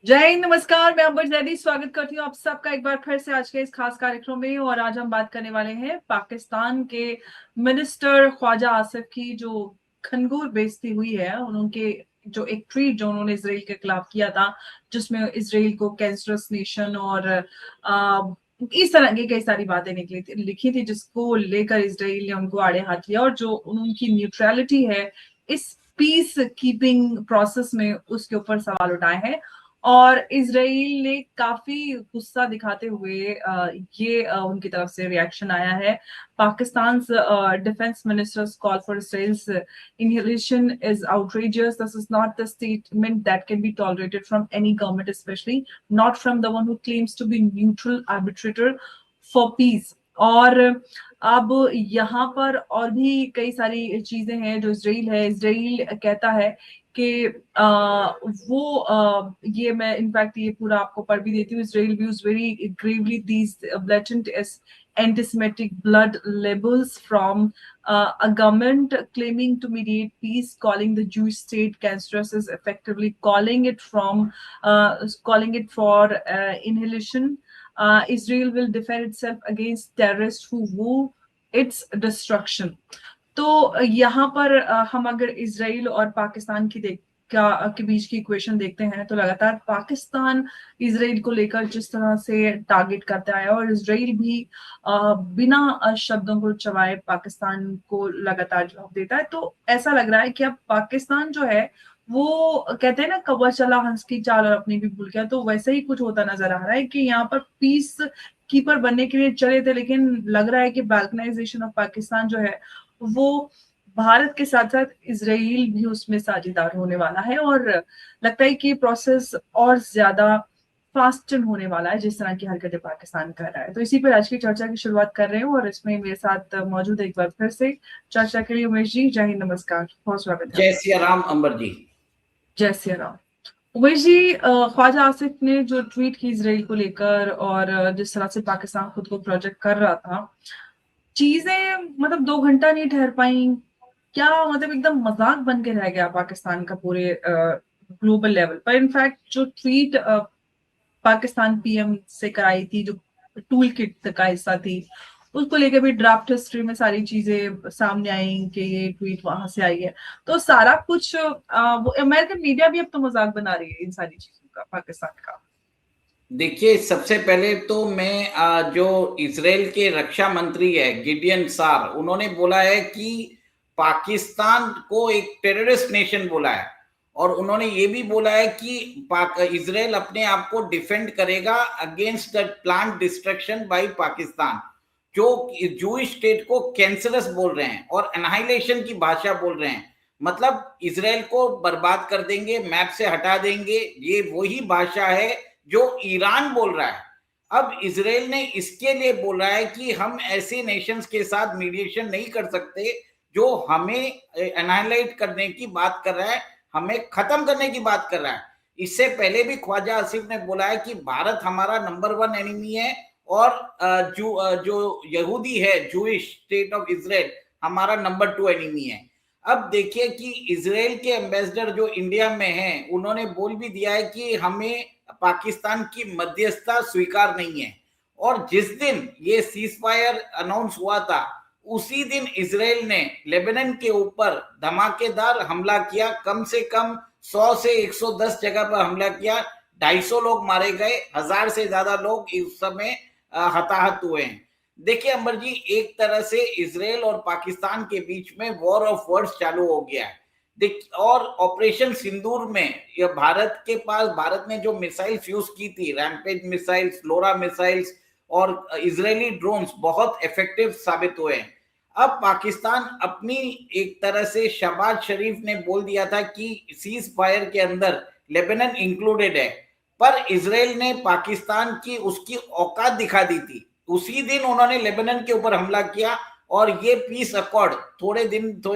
जय हिंद, नमस्कार। मैं अंबर जैदी स्वागत करती हूँ आप सबका एक बार फिर से आज के इस खास कार्यक्रम में। और आज हम बात करने वाले हैं पाकिस्तान के मिनिस्टर ख्वाजा आसिफ की जो घनघोर बेइज्जती हुई है। उनके जो एक ट्वीट जो उन्होंने इसराइल के खिलाफ किया था, जिसमें इसराइल को कैंसरस नेशन और इस तरह की कई सारी बातें लिखी थी, जिसको लेकर इसराइल ने उनको आड़े हाथ लिया। और जो उनकी न्यूट्रलिटी है इस पीस कीपिंग प्रोसेस में, उसके ऊपर सवाल उठाए हैं। और इजराइल ने काफी गुस्सा दिखाते हुए ये उनकी तरफ से रिएक्शन आया है। Pakistan defence ministers call for Israel's inhalation is outrageous. This is not the statement that can be tolerated from any government, especially not from the one who claims to be neutral arbitrator for peace. और अब यहाँ पर और भी कई सारी चीजें हैं जो इसराइल कहता है कि ये मैं इनफैक्ट ये पूरा आपको पढ़ भी देती हूँ। Israel views very Gravely these blatant anti-Semitic blood libels from a government claiming to mediate peace, calling the Jewish state cancerous, is effectively calling it for inhalation. Israel will defend itself against terrorists who woo its destruction. तो यहाँ पर हम अगर Israel और पाकिस्तान के बीच की equation देखते हैं, तो लगातार पाकिस्तान इसराइल को लेकर जिस तरह से टारगेट करता है, और इसराइल भी बिना शब्दों को चबाए पाकिस्तान को लगातार जवाब देता है। तो ऐसा लग रहा है कि अब पाकिस्तान जो है वो कहते हैं ना, कौवा चला हंस की चाल और अपनी भी भूल गया। तो वैसे ही कुछ होता नजर आ रहा है कि यहाँ पर पीस कीपर बनने के लिए चले थे, लेकिन लग रहा है कि बाल्कनाइजेशन ऑफ पाकिस्तान जो है वो भारत के साथ साथ इसराइल भी उसमें साझेदार होने वाला है। और लगता है कि प्रोसेस और ज्यादा फास्टन होने वाला है जिस तरह की हरकतें पाकिस्तान कर रहा है। तो इसी पर आज की चर्चा की शुरुआत कर रहे हैं, और इसमें मेरे साथ मौजूद है एक बार फिर से चर्चा के लिए उमेश जी। जय हिंद, नमस्कार, बहुत स्वागत है। जय सिया राम अंबर जी। जय सिया राम। उमेश जी, ख्वाजा आसिफ ने जो ट्वीट की इसराइल को लेकर, और जिस तरह से पाकिस्तान खुद को प्रोजेक्ट कर रहा था, चीजें मतलब 2 घंटा नहीं ठहर पाई। क्या मतलब एकदम मजाक बन के रह गया पाकिस्तान का पूरे ग्लोबल लेवल पर। इनफैक्ट जो ट्वीट पाकिस्तान पीएम से कराई थी, जो टूल किट का हिस्सा थी, उसको लेकर भी ड्राफ्ट हिस्ट्री में सारी चीजें सामने आई कि ये ट्वीट वहां से आई है। तो सारा कुछ अमेरिकन मीडिया भी अब तो मजाक बना रही है इन सारी चीजों का, पाकिस्तान का। देखिए, सबसे पहले तो मैं जो इसराइल के रक्षा मंत्री है गिडियन सार, उन्होंने बोला है कि पाकिस्तान को एक टेररिस्ट नेशन बोला है, और उन्होंने ये भी बोला है कि इसराइल अपने आप को डिफेंड करेगा against the plan destruction by Pakistan, जो जूइश स्टेट को कैंसरस बोल रहे हैं और एनाहिलेशन की भाषा बोल रहे हैं। मतलब इसराइल को बर्बाद कर देंगे, मैप से हटा देंगे, ये वही भाषा है जो ईरान बोल रहा है। अब इसराइल ने इसके लिए बोला है कि हम ऐसे नेशंस के साथ मीडिएशन नहीं कर सकते जो हमें एनालाइज करने की बात कर रहा है, हमें खत्म करने की बात कर रहा है। इससे पहले भी ख्वाजा आसिफ ने बोला है कि भारत हमारा नंबर 1 एनिमी है, और जो यहूदी है जूइश स्टेट ऑफ इसराइल हमारा नंबर 2 एनिमी है। अब देखिए कि इसराइल के एम्बेसडर जो इंडिया में हैं, उन्होंने बोल भी दिया है कि हमें पाकिस्तान की मध्यस्थता स्वीकार नहीं है। और जिस दिन ये सीज फायर अनाउंस हुआ था, उसी दिन इसराइल ने लेबनान के ऊपर धमाकेदार हमला किया। कम से कम 100 से 110 जगह पर हमला किया, 250 लोग मारे गए, 1000 से ज्यादा लोग इस समय हताहत हुए हैं। देखिए अंबर जी, एक तरह से इसराइल और पाकिस्तान के बीच में वॉर ऑफ वर्ड्स चालू हो गया है। और ऑपरेशन सिंदूर में भारत ने जो मिसाइल्स यूज की थी, रैम्पेज मिसाइल्स, लोरा मिसाइल्स और इजरायली ड्रोन्स, बहुत इफेक्टिव साबित हुए हैं। अब पाकिस्तान अपनी एक तरह से, शहबाज शरीफ ने बोल दिया था कि सीज फायर के अंदर लेबनान इंक्लूडेड है, पर इसराइल ने पाकिस्तान की उसकी औकात दिखा दी थी। उसी दिन उन्होंने लेबनान के ऊपर हमला किया, और ये पीस अकॉर्ड थोड़ी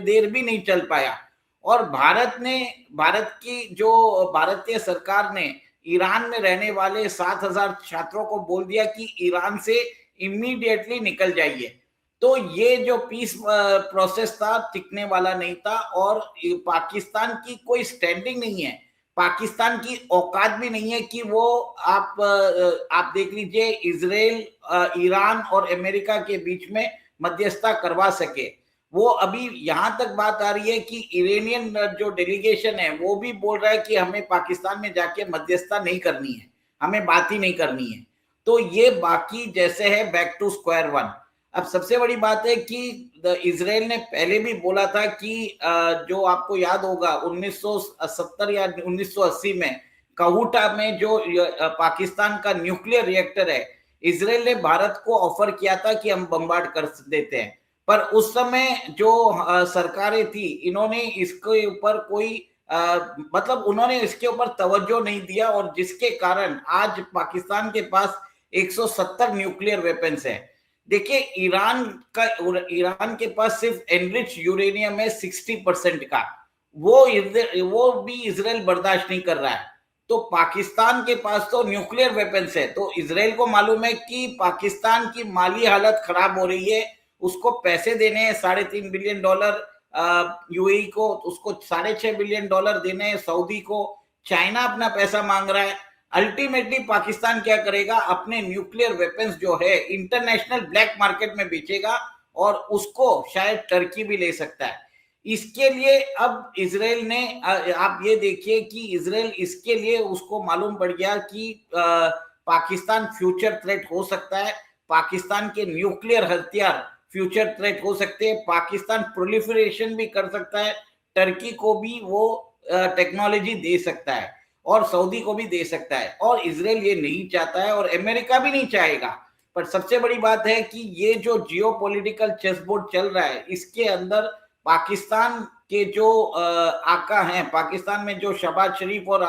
देर भी नहीं चल पाया। और भारत की जो भारतीय सरकार ने ईरान में रहने वाले 7,000 छात्रों को बोल दिया कि ईरान से इमीडिएटली निकल जाइए। तो ये जो पीस प्रोसेस था टिकने वाला नहीं था, और पाकिस्तान की कोई स्टैंडिंग नहीं है। पाकिस्तान की औकात भी नहीं है कि वो आप देख लीजिए इजराइल ईरान और अमेरिका के बीच में मध्यस्थता करवा सके। वो अभी यहां तक बात आ रही है कि इरानियन जो डेलीगेशन है वो भी बोल रहा है कि हमें पाकिस्तान में जाके मध्यस्थता नहीं करनी है, हमें बात ही नहीं करनी है। तो ये बाकी जैसे है बैक टू स्क्वायर वन। अब सबसे बड़ी बात है कि इजराइल ने पहले भी बोला था कि जो आपको याद होगा 1970 या 1980 में कहूटा में जो पाकिस्तान का न्यूक्लियर रिएक्टर है, इजराइल ने भारत को ऑफर किया था कि हम बम्बार्ड कर देते हैं। पर उस समय जो सरकारें थी, इन्होंने इसके ऊपर कोई मतलब उन्होंने इसके ऊपर तवज्जो नहीं दिया, और जिसके कारण आज पाकिस्तान के पास 170 न्यूक्लियर वेपन्स है। देखिए ईरान के पास सिर्फ एनरिच यूरेनियम है 60% का, वो भी इजराइल बर्दाश्त नहीं कर रहा है। तो पाकिस्तान के पास तो न्यूक्लियर वेपन्स है, तो इजराइल को मालूम है कि पाकिस्तान की माली हालत खराब हो रही है, उसको पैसे देने हैं $3.5 बिलियन यूएई को, उसको $6.5 बिलियन देने हैं सऊदी को, चाइना अपना पैसा मांग रहा है। अल्टीमेटली पाकिस्तान क्या करेगा, अपने न्यूक्लियर वेपन्स जो है इंटरनेशनल ब्लैक मार्केट में बेचेगा, और उसको शायद टर्की भी ले सकता है। इसके लिए अब इजराइल ने आप ये देखिए कि इजराइल इसके लिए उसको मालूम पड़ गया कि पाकिस्तान फ्यूचर थ्रेट हो सकता है, पाकिस्तान के न्यूक्लियर हथियार फ्यूचर थ्रेट हो सकते हैं, पाकिस्तान प्रोलिफरेशन भी कर सकता है, टर्की को भी वो टेक्नोलॉजी दे सकता है, और सऊदी को भी दे सकता है, और इजराइल ये नहीं चाहता है, और अमेरिका भी नहीं चाहेगा। पर सबसे बड़ी बात है कि ये जो जियोपॉलिटिकल चेसबोर्ड चल रहा है, इसके अंदर पाकिस्तान के जो आका हैं, पाकिस्तान में जो शहबाज शरीफ और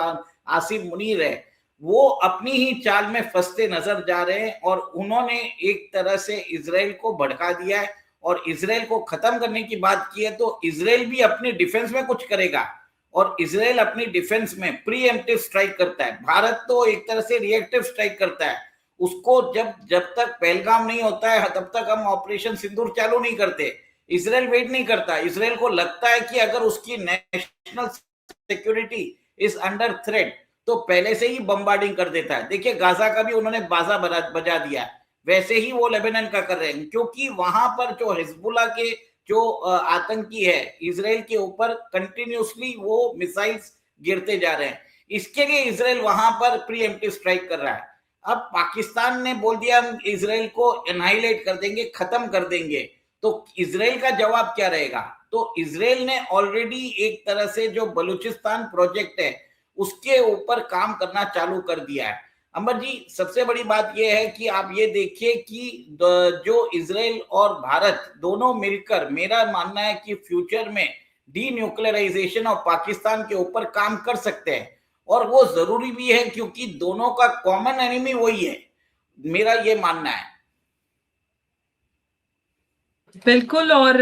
आसिफ मुनीर है, वो अपनी ही चाल में फंसते नजर जा रहे हैं, और उन्होंने एक तरह से इजराइल को भड़का दिया है और इजराइल को खत्म करने की बात की है। तो इजराइल भी अपनी डिफेंस में कुछ करेगा, और इजराइल अपनी डिफेंस में प्रीएम्प्टिव स्ट्राइक करता है, भारत तो एक तरह से रिएक्टिव स्ट्राइक करता है। उसको जब तक पहलगाम नहीं होता है तब तक हम ऑपरेशन सिंदूर चालू नहीं करते। इजराइल वेट नहीं करता, इजराइल को लगता है कि अगर उसकी national security is under threat तो पहले से ही बम्बार्डिंग कर देता है। देखिए गाजा का भी उन्होंने बाजा बजा दिया, वैसे ही वो लेबनान का कर रहे हैं, क्योंकि वहां पर जो हिजबुल्लाह के जो आतंकी है इजराइल के ऊपर कंटिन्यूसली वो मिसाइल्स गिरते जा रहे हैं, इसके लिए इजराइल वहां पर प्रीएम्प्टिव स्ट्राइक कर रहा है। अब पाकिस्तान ने बोल दिया हम इजराइल को एनाहिलेट कर देंगे, खत्म कर देंगे, तो इजराइल का जवाब क्या रहेगा? तो इजराइल ने ऑलरेडी एक तरह से जो बलूचिस्तान प्रोजेक्ट है उसके ऊपर काम करना चालू कर दिया है। अमर जी, सबसे बड़ी बात यह है कि आप ये देखिए कि जो इजराइल और भारत दोनों मिलकर, मेरा मानना है कि फ्यूचर में डी न्यूक्लियराइजेशन ऑफ पाकिस्तान के ऊपर काम कर सकते हैं, और वो जरूरी भी है क्योंकि दोनों का कॉमन एनिमी वही है, मेरा ये मानना है। बिल्कुल। और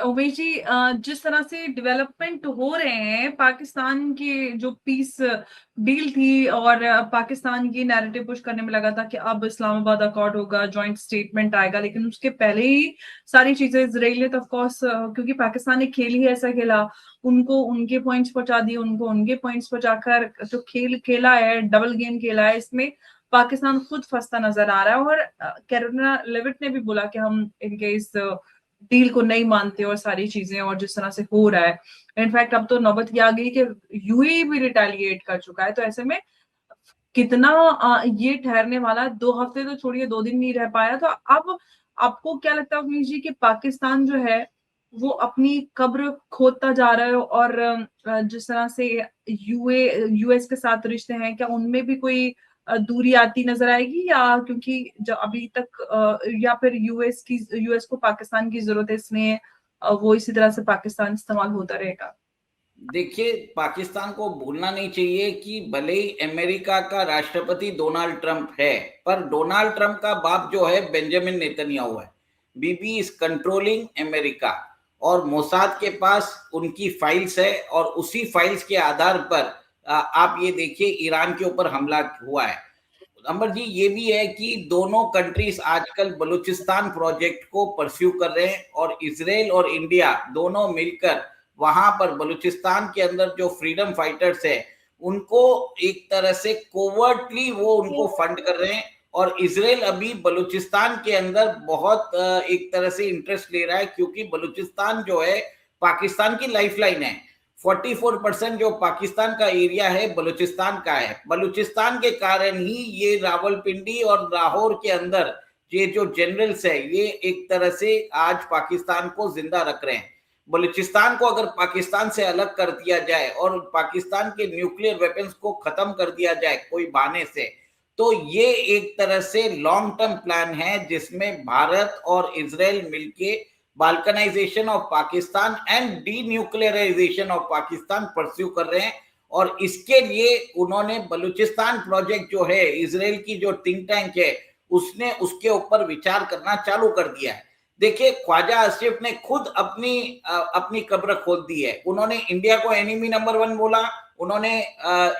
उमेश जी, जिस तरह से डेवलपमेंट हो रहे हैं, पाकिस्तान की जो पीस डील थी और पाकिस्तान की नैरेटिव पुश करने में लगा था कि अब इस्लामाबाद अकॉर्ड होगा, जॉइंट स्टेटमेंट आएगा, लेकिन उसके पहले ही सारी चीजें इजराइल ने तो ऑफकोर्स, क्योंकि पाकिस्तान ने खेल ही ऐसा खेला, उनको उनके पॉइंट्स पहुंचा दिए, उनको उनके पॉइंट्स पहुंचाकर जो खेल खेला है, डबल गेम खेला है, इसमें पाकिस्तान खुद फंसता नजर आ रहा है। और कैरोलिना लेविट ने भी बोला कि हम इनके इस डील को नहीं मानते और सारी चीजें, और जिस तरह से हो रहा है, इनफैक्ट अब तो नौबत ये आ गई कि यूएई भी रिटेलिएट कर चुका है। तो ऐसे में कितना ये ठहरने वाला, 2 हफ्ते तो छोड़िए, 2 दिन नहीं रह पाया। तो अब आपको क्या लगता है उमेश जी कि पाकिस्तान जो है वो अपनी कब्र खोदता जा रहा है, और जिस तरह से यूएस के साथ रिश्ते हैं, क्या उनमें भी कोई दूरी आती नजर आएगी, या क्योंकि जो अभी तक या फिर यूएस को पाकिस्तान की जरूरत है, इसलिए वो इसी तरह से पाकिस्तान इस्तेमाल होता रहेगा? देखिए, पाकिस्तान को भूलना नहीं चाहिए कि भले ही अमेरिका का राष्ट्रपति डोनाल्ड ट्रंप है, पर डोनाल्ड ट्रंप का बाप जो है बेंजामिन नेतन्याहू है। बीबी इज कंट्रोलिंग अमेरिका, और मोसाद के पास उनकी फाइल्स है, और उसी फाइल्स के आधार पर आप ये देखिए ईरान के ऊपर हमला हुआ है। अमर जी, ये भी है कि दोनों कंट्रीज आजकल बलूचिस्तान प्रोजेक्ट को परस्यू कर रहे हैं, और इजराइल और इंडिया दोनों मिलकर वहां पर बलूचिस्तान के अंदर जो फ्रीडम फाइटर्स है उनको एक तरह से कोवर्टली वो उनको फंड कर रहे हैं। और इजराइल अभी बलूचिस्तान के अंदर बहुत एक तरह से इंटरेस्ट ले रहा है, क्योंकि बलूचिस्तान जो है पाकिस्तान की लाइफलाइन है। 44% जो पाकिस्तान का एरिया है बलूचिस्तान का है। बलूचिस्तान के कारण ही ये रावलपिंडी और लाहौर के अंदर ये जो जनरल्स है ये एक तरह से आज पाकिस्तान को जिंदा रख रहे हैं। बलूचिस्तान को अगर पाकिस्तान से अलग कर दिया जाए और पाकिस्तान के न्यूक्लियर वेपन्स को खत्म कर दिया जाए कोई बहाने से, तो ये एक तरह से लॉन्ग टर्म प्लान है जिसमें भारत और इजराइल मिलके balkanization of Pakistan and D nuclearization of Pakistan pursue कर रहे हैं। और इसके लिए उन्होंने बलूचिस्तान प्रोजेक्ट जो है, इजराइल की जो थिंक टैंक है उसने उसके ऊपर विचार करना चालू कर दिया है। देखिए, ख्वाजा आसिफ ने खुद अपनी कब्र खोद दी है। उन्होंने इंडिया को एनिमी नंबर 1 बोला, उन्होंने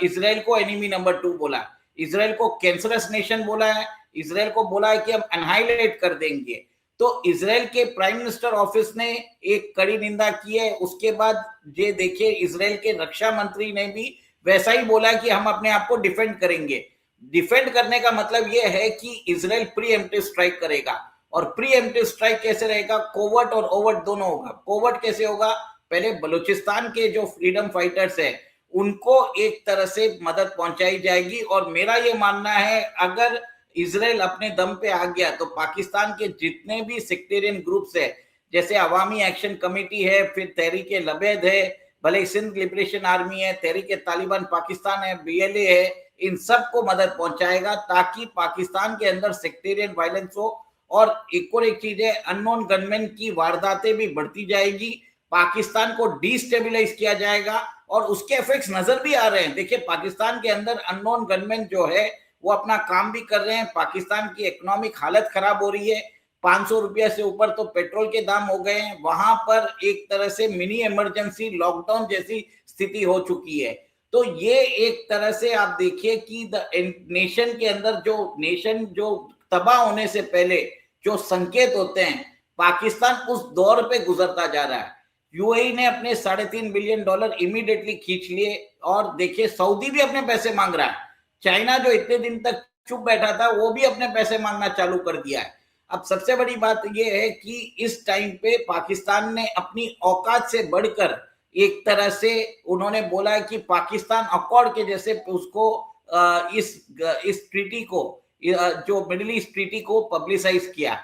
इजराइल को एनिमी नंबर 2 बोला, इजराइल को कैंसरस नेशन बोला है, इजराइल को बोला है कि हम एनहाइलेट कर देंगे। तो इजराइल के प्राइम मिनिस्टर ऑफिस ने एक कड़ी निंदा की है। उसके बाद ये देखिए, इजराइल के रक्षा मंत्री ने भी वैसा ही बोला कि हम अपने आप को डिफेंड करेंगे। डिफेंड करने का मतलब यह है कि इजराइल प्रीएम्प्टिव स्ट्राइक करेगा। और प्रीएम्प्टिव स्ट्राइक कैसे रहेगा? कोवर्ट और ओवर्ट दोनों होगा। कोवर्ट कैसे होगा? पहले बलूचिस्तान के जो फ्रीडम फाइटर्स है उनको एक तरह से मदद पहुंचाई जाएगी। और मेरा ये मानना है, अगर इजराइल अपने दम पे आ गया तो पाकिस्तान के जितने भी सेक्टेरियन ग्रुप्स है, जैसे अवामी एक्शन कमेटी है, फिर तहरीक लबैद है, भले सिंध लिबरेशन आर्मी है, तहरीक तालिबान पाकिस्तान है, बीएलए है, इन सबको मदद पहुंचाएगा ताकि पाकिस्तान के अंदर सेक्टेरियन वायलेंस हो। और एक चीज है, अननोन गनमैन की वारदातें भी बढ़ती जाएगी, पाकिस्तान को डिस्टेबलाइज किया जाएगा और उसके इफेक्ट्स नजर भी आ रहे हैं। देखिए, पाकिस्तान के अंदर अननोन गनमैन जो है वो अपना काम भी कर रहे हैं। पाकिस्तान की इकोनॉमिक हालत खराब हो रही है, 500 रुपया से ऊपर तो पेट्रोल के दाम हो गए हैं। वहां पर एक तरह से मिनी इमरजेंसी लॉकडाउन जैसी स्थिति हो चुकी है। तो ये एक तरह से आप देखिए कि नेशन के अंदर जो तबाह होने से पहले जो संकेत होते हैं, पाकिस्तान उस दौर पे गुजरता जा रहा है। यूएई ने अपने $3.5 बिलियन इमीडिएटली खींच लिए। और देखिए, सऊदी भी अपने पैसे मांग रहा है। चाइना जो इतने दिन तक चुप बैठा था वो भी अपने पैसे मांगना चालू कर दिया है। अब सबसे बड़ी बात यह है कि इस टाइम पे पाकिस्तान ने अपनी औकात से बढ़कर एक तरह से उन्होंने बोला है कि पाकिस्तान अकॉर्ड के जैसे उसको इस ट्रीटी को, जो मिडिल ईस्ट ट्रीटी को पब्लिसाइज किया।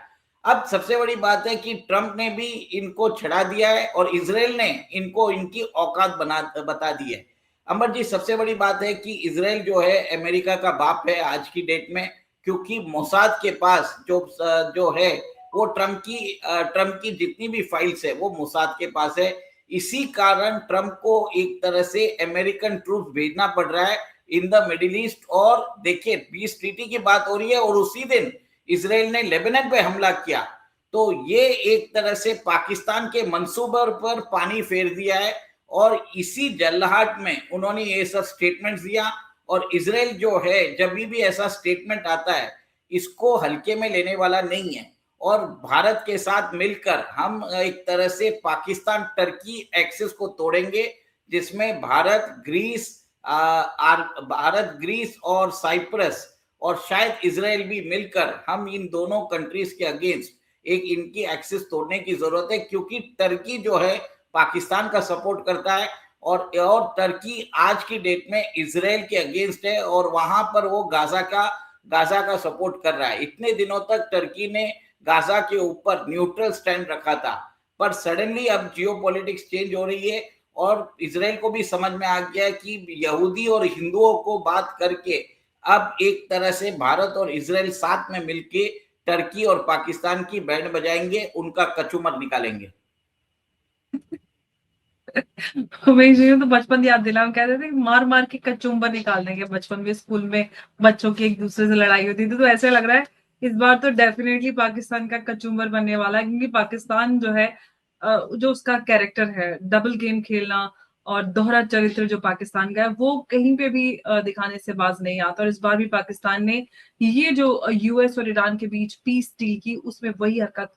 अब सबसे बड़ी बात है कि ट्रंप ने भी इनको छड़ा दिया है और इजराइल ने इनको इनकी औकात बता दी है। अमर जी, सबसे बड़ी बात है कि इजराइल जो है अमेरिका का बाप है आज की डेट में, क्योंकि मोसाद के पास जो है वो ट्रंप की जितनी भी फाइल्स है वो मोसाद के पास है। इसी कारण ट्रंप को एक तरह से अमेरिकन ट्रूप भेजना पड़ रहा है इन द मिडिल ईस्ट। और देखिए, पीस ट्रीटी की बात हो रही है और उसी दिन इजराइल ने लेबनान पे हमला किया। तो ये एक तरह से पाकिस्तान के मंसूबे पर पानी फेर दिया है और इसी जल्लाहट में उन्होंने ये सब स्टेटमेंट दिया। और इजराइल जो है जब भी ऐसा स्टेटमेंट आता है इसको हल्के में लेने वाला नहीं है। और भारत के साथ मिलकर हम एक तरह से पाकिस्तान टर्की एक्सिस को तोड़ेंगे, जिसमें भारत, ग्रीस और साइप्रस और शायद इजराइल भी मिलकर हम इन दोनों कंट्रीज के अगेंस्ट एक इनकी एक्सिस तोड़ने की जरूरत है। क्योंकि टर्की जो है पाकिस्तान का सपोर्ट करता है और टर्की आज की डेट में इजराइल के अगेंस्ट है और वहां पर वो गाजा का सपोर्ट कर रहा है। इतने दिनों तक टर्की ने गाजा के ऊपर न्यूट्रल स्टैंड रखा था, पर सडनली अब जियोपॉलिटिक्स चेंज हो रही है और इजराइल को भी समझ में आ गया कि यहूदी और हिंदुओं को बात करके अब एक तरह से भारत और इजराइल साथ में मिलके टर्की और पाकिस्तान की बैंड बजाएंगे, उनका कचूमर निकालेंगे। उमेश जी तो बचपन याद दिला, हम कहते थे मार मार के कचुम्बर निकाल देंगे। बचपन में स्कूल में बच्चों की एक दूसरे से लड़ाई होती थी, तो ऐसे लग रहा है इस बार तो डेफिनेटली पाकिस्तान का कचुम्बर बनने वाला है। क्योंकि पाकिस्तान जो है जो उसका कैरेक्टर है, डबल गेम खेलना और दोहरा चरित्र जो पाकिस्तान का है, वो कहीं पे भी दिखाने से बाज नहीं आता। और इस बार भी पाकिस्तान ने ये जो यूएस और ईरान के बीच पीस डील की, उसमें वही हरकत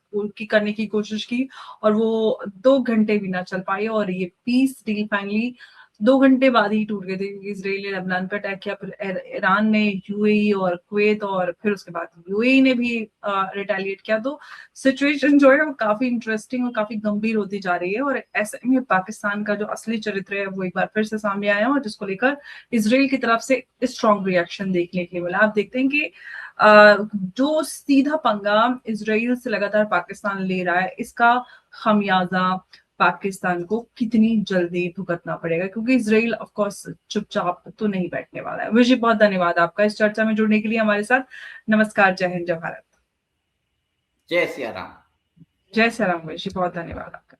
करने की कोशिश की और वो 2 घंटे भी ना चल पाई और ये पीस डील फाइनली 2 घंटे बाद ही टूट गए थे, क्योंकि इसराइल ने लेबनान पर अटैक किया, फिर ईरान ने, यूएई और कुवैत, और फिर उसके बाद यूएई ने भी रिटेलिएट किया। तो सिचुएशन जो है वो काफी इंटरेस्टिंग और काफी गंभीर होती जा रही है, और ऐसे में पाकिस्तान का जो असली चरित्र है वो एक बार फिर से सामने आया, और जिसको लेकर इसराइल की तरफ से स्ट्रॉन्ग रिएक्शन देखने के लिए मिला। आप देखते हैं कि जो सीधा पंगा इसराइल से लगातार पाकिस्तान ले रहा है, इसका खमियाजा पाकिस्तान को कितनी जल्दी भुगतना पड़ेगा, क्योंकि इसराइल ऑफ कोर्स चुपचाप तो नहीं बैठने वाला है। विजय, बहुत धन्यवाद आपका इस चर्चा में जुड़ने के लिए हमारे साथ। नमस्कार, जय हिंद, जय भारत। जय सिया राम। जय श्री राम। विजय, बहुत धन्यवाद आपका।